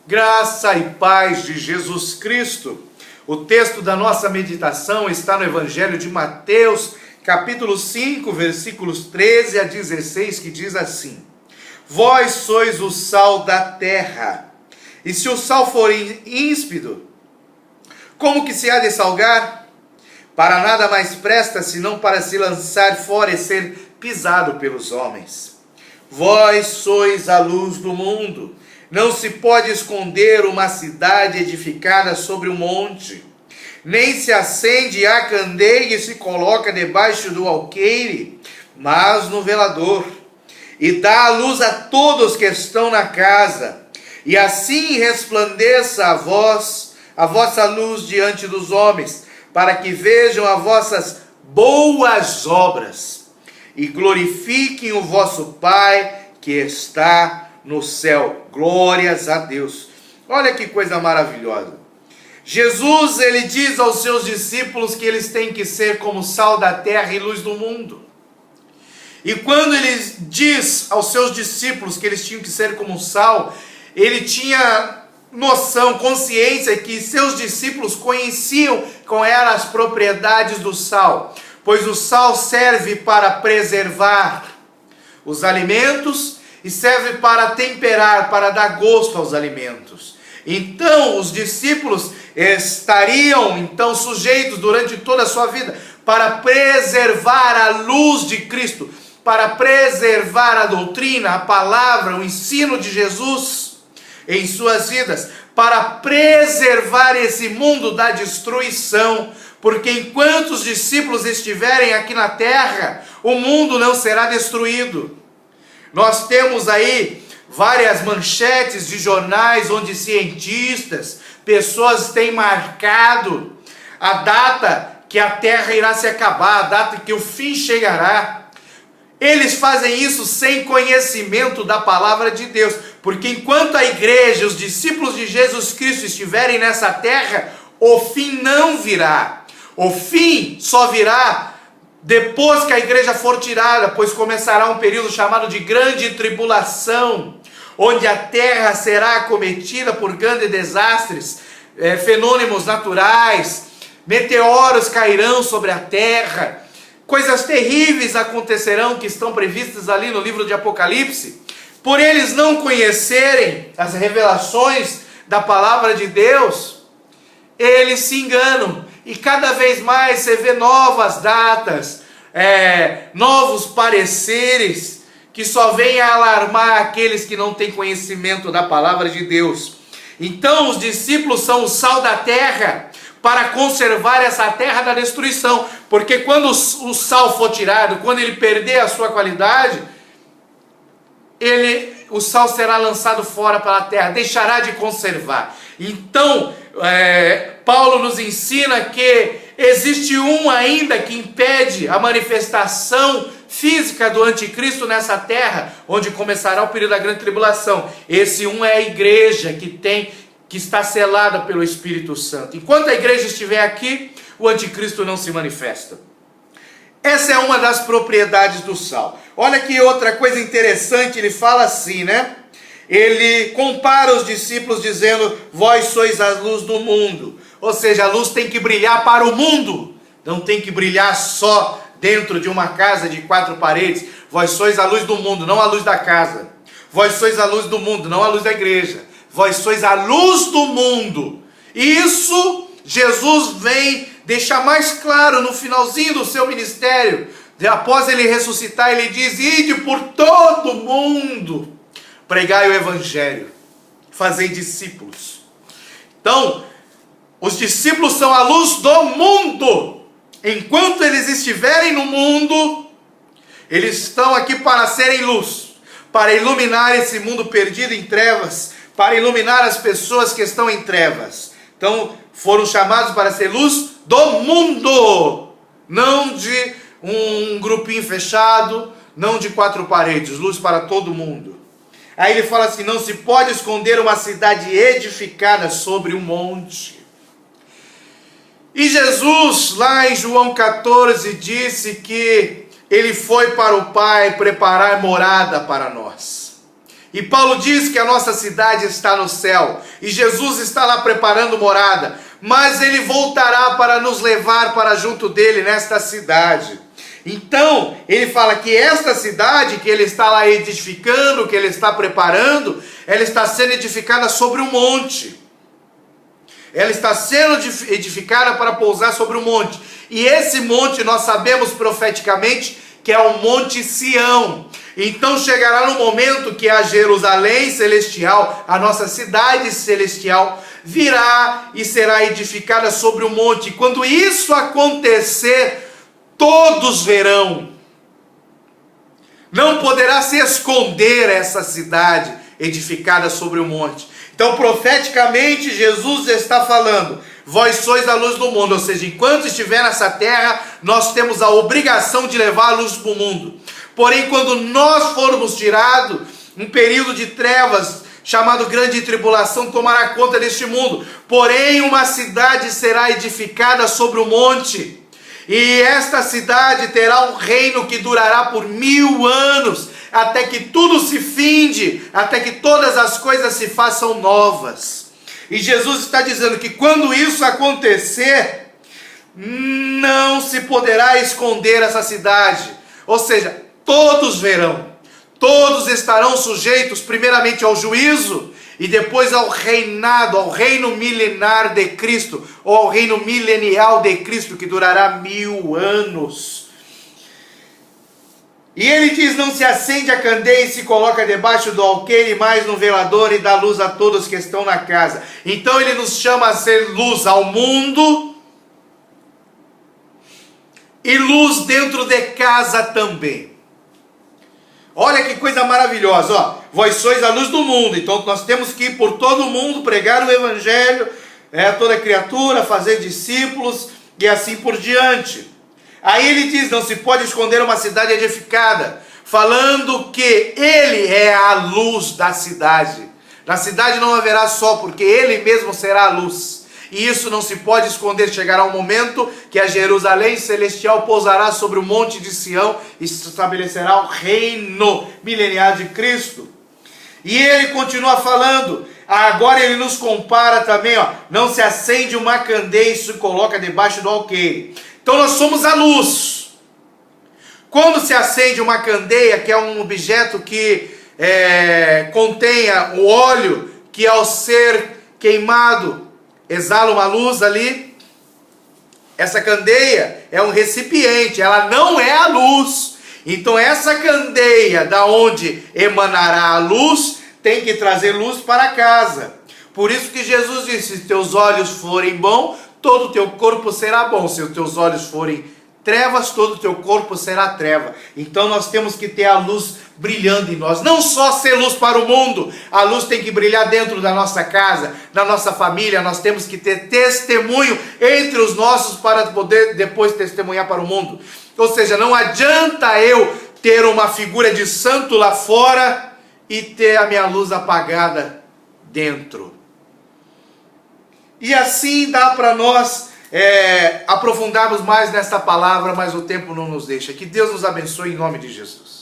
Graça e paz de Jesus Cristo. O texto da nossa meditação está no Evangelho de Mateus, capítulo 5, versículos 13 a 16, que diz assim: Vós sois o sal da terra, e se o sal for ímpido, como que se há de salgar? Para nada mais presta, senão para se lançar fora e ser pisado pelos homens. Vós sois a luz do mundo. Não se pode esconder uma cidade edificada sobre um monte, nem se acende a candeia e se coloca debaixo do alqueire, mas no velador, e dá a luz a todos que estão na casa, e assim resplandeça a vossa luz diante dos homens, para que vejam as vossas boas obras, e glorifiquem o vosso Pai que está no céu. Glórias a Deus. Olha que coisa maravilhosa. Jesus, ele diz aos seus discípulos que eles têm que ser como sal da terra e luz do mundo. E quando ele diz aos seus discípulos que eles tinham que ser como sal, ele tinha noção, consciência que seus discípulos conheciam quais eram as propriedades do sal, pois o sal serve para preservar os alimentos e serve para temperar, para dar gosto aos alimentos. Então, os discípulos estariam então sujeitos durante toda a sua vida para preservar a luz de Cristo, para preservar a doutrina, a palavra, o ensino de Jesus em suas vidas, para preservar esse mundo da destruição, porque enquanto os discípulos estiverem aqui na terra, o mundo não será destruído. Nós temos aí várias manchetes de jornais onde cientistas, pessoas têm marcado a data que a terra irá se acabar, a data que o fim chegará. Eles fazem isso sem conhecimento da palavra de Deus, porque enquanto a igreja, os discípulos de Jesus Cristo estiverem nessa terra, o fim não virá. O fim só virá depois que a igreja for tirada, pois começará um período chamado de grande tribulação, onde a terra será acometida por grandes desastres, fenômenos naturais, meteoros cairão sobre a terra, coisas terríveis acontecerão que estão previstas ali no livro de Apocalipse. Por eles não conhecerem as revelações da palavra de Deus, eles se enganam. E cada vez mais você vê novas datas, novos pareceres, que só vêm a alarmar aqueles que não têm conhecimento da palavra de Deus. Então os discípulos são o sal da terra, para conservar essa terra da destruição. Porque quando o sal for tirado, quando ele perder a sua qualidade, o sal será lançado fora para a terra, deixará de conservar. Então, Paulo nos ensina que existe um ainda que impede a manifestação física do anticristo nessa terra, onde começará o período da grande tribulação. Esse um é a igreja que está selada pelo Espírito Santo. Enquanto a igreja estiver aqui, o anticristo não se manifesta. Essa é uma das propriedades do sal. Olha que outra coisa interessante, ele fala assim, né? Ele compara os discípulos dizendo: vós sois a luz do mundo. Ou seja, a luz tem que brilhar para o mundo, não tem que brilhar só dentro de uma casa de 4 paredes. Vós sois a luz do mundo, não a luz da casa. Vós sois a luz do mundo, não a luz da igreja. Vós sois a luz do mundo. E isso Jesus vem deixar mais claro no finalzinho do seu ministério. Após ele ressuscitar, ele diz: ide por todo mundo, pregai o evangelho, fazei discípulos. Então, os discípulos são a luz do mundo. Enquanto eles estiverem no mundo, eles estão aqui para serem luz, para iluminar esse mundo perdido em trevas, para iluminar as pessoas que estão em trevas. Então, foram chamados para ser luz do mundo, não de um grupinho fechado, não de 4 paredes, luz para todo mundo. Aí ele fala assim: não se pode esconder uma cidade edificada sobre um monte. E Jesus, lá em João 14, disse que ele foi para o Pai preparar morada para nós. E Paulo diz que a nossa cidade está no céu, e Jesus está lá preparando morada, mas ele voltará para nos levar para junto dele nesta cidade. Então, ele fala que esta cidade que ele está lá edificando, que ele está preparando, ela está sendo edificada sobre um monte. Ela está sendo edificada para pousar sobre um monte. E esse monte nós sabemos profeticamente que é o Monte Sião. Então chegará no momento que a Jerusalém celestial, a nossa cidade celestial, virá e será edificada sobre o monte. E quando isso acontecer, todos verão. Não poderá se esconder essa cidade edificada sobre o monte. Então, profeticamente, Jesus está falando: vós sois a luz do mundo. Ou seja, enquanto estiver nessa terra, nós temos a obrigação de levar a luz para o mundo. Porém, quando nós formos tirados, um período de trevas, chamado grande tribulação, tomará conta deste mundo. Porém, uma cidade será edificada sobre o monte. E esta cidade terá um reino que durará por 1000 anos, até que tudo se finde, até que todas as coisas se façam novas. E Jesus está dizendo que quando isso acontecer, não se poderá esconder essa cidade. Ou seja, todos verão, todos estarão sujeitos primeiramente ao juízo e depois ao reinado, ao reino milenar de Cristo, ou ao reino milenial de Cristo, que durará 1000 anos. E ele diz: não se acende a candeia e se coloca debaixo do alqueire, mas no velador, e dá luz a todos que estão na casa. Então ele nos chama a ser luz ao mundo e luz dentro de casa também. Olha que coisa maravilhosa, ó. Vós sois a luz do mundo. Então nós temos que ir por todo o mundo, pregar o evangelho, a toda criatura, fazer discípulos e assim por diante. Aí ele diz: não se pode esconder uma cidade edificada, falando que ele é a luz da cidade. Na cidade não haverá sol, porque ele mesmo será a luz. E isso não se pode esconder. Chegará um momento que a Jerusalém celestial pousará sobre o monte de Sião e estabelecerá o reino milenial de Cristo. E ele continua falando, agora ele nos compara também, ó, não se acende uma candeia e se coloca debaixo do alqueire. Então nós somos a luz. Quando se acende uma candeia, que é um objeto que contenha o óleo, que ao ser queimado exala uma luz ali, essa candeia é um recipiente, ela não é a luz. Então essa candeia, da onde emanará a luz, tem que trazer luz para casa. Por isso que Jesus disse: se teus olhos forem bons, todo o teu corpo será bom. Se os teus olhos forem trevas, todo o teu corpo será treva. Então nós temos que ter a luz brilhando em nós. Não só ser luz para o mundo, a luz tem que brilhar dentro da nossa casa, da nossa família. Nós temos que ter testemunho entre os nossos para poder depois testemunhar para o mundo. Ou seja, não adianta eu ter uma figura de santo lá fora e ter a minha luz apagada dentro. E assim dá para nós aprofundarmos mais nesta palavra, mas o tempo não nos deixa. Que Deus nos abençoe em nome de Jesus.